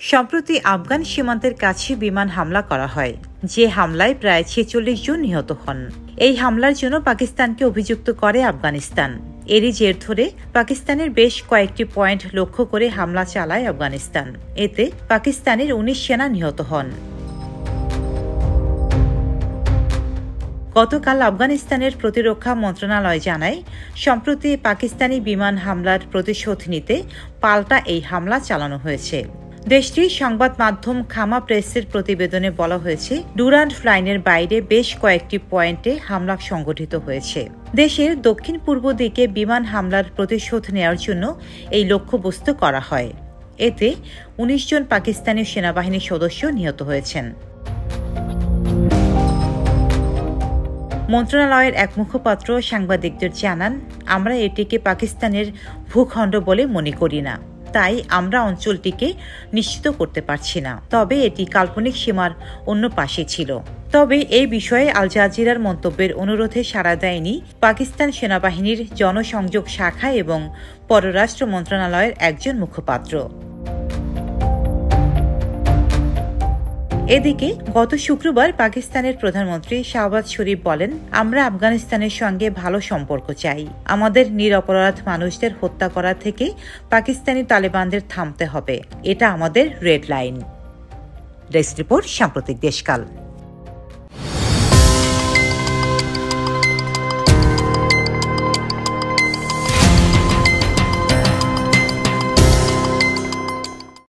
সম্প্রতি আফগান সীমান্তের কাছে বিমান হামলা করা হয়, যে হামলায় প্রায় ৪৬ জন নিহত হন। এই হামলার জন্য পাকিস্তানকে অভিযুক্ত করে আফগানিস্তান। এরই জের ধরে পাকিস্তানের বেশ কয়েকটি পয়েন্ট লক্ষ্য করে হামলা চালায় আফগানিস্তান। এতে পাকিস্তানের ১৯ সেনা নিহত হন। গতকাল আফগানিস্তানের প্রতিরক্ষা মন্ত্রণালয় জানায়, সম্প্রতি পাকিস্তানি বিমান হামলার প্রতিশোধ নিতে পাল্টা এই হামলা চালানো হয়েছে। দেশটির সংবাদ মাধ্যম খামা প্রেসের প্রতিবেদনে বলা হয়েছে, ডুরান্ড লাইনের বাইরে বেশ কয়েকটি পয়েন্টে হামলা সংঘটিত হয়েছে। দেশের দক্ষিণ পূর্ব দিকে বিমান হামলার প্রতিশোধ নেওয়ার জন্য এই লক্ষ্যবস্তু করা হয়। এতে ১৯ জন পাকিস্তানি সেনাবাহিনীর সদস্য নিহত হয়েছেন। মন্ত্রণালয়ের এক মুখপাত্র সাংবাদিকদের জানান, আমরা এটিকে পাকিস্তানের ভূখণ্ড বলে মনে করি না, তাই আমরা অঞ্চলটিকে নিশ্চিত করতে পারছি না। তবে এটি কাল্পনিক সীমার অন্য পাশে ছিল। তবে এই বিষয়ে আল জাজিরার মন্তব্যের অনুরোধে সাড়া দেয়নি পাকিস্তান সেনাবাহিনীর জনসংযোগ শাখা এবং পররাষ্ট্র মন্ত্রণালয়ের একজন মুখপাত্র। এদিকে গত শুক্রবার পাকিস্তানের প্রধানমন্ত্রী শাহবাজ শরীফ বলেন, আমরা আফগানিস্তানের সঙ্গে ভালো সম্পর্ক চাই। আমাদের নিরপরাধ মানুষদের হত্যা করা থেকে পাকিস্তানি তালেবানদের থামতে হবে। এটা আমাদের রেড লাইন। ডেস্ক রিপোর্ট, সাম্প্রতিক দেশকাল।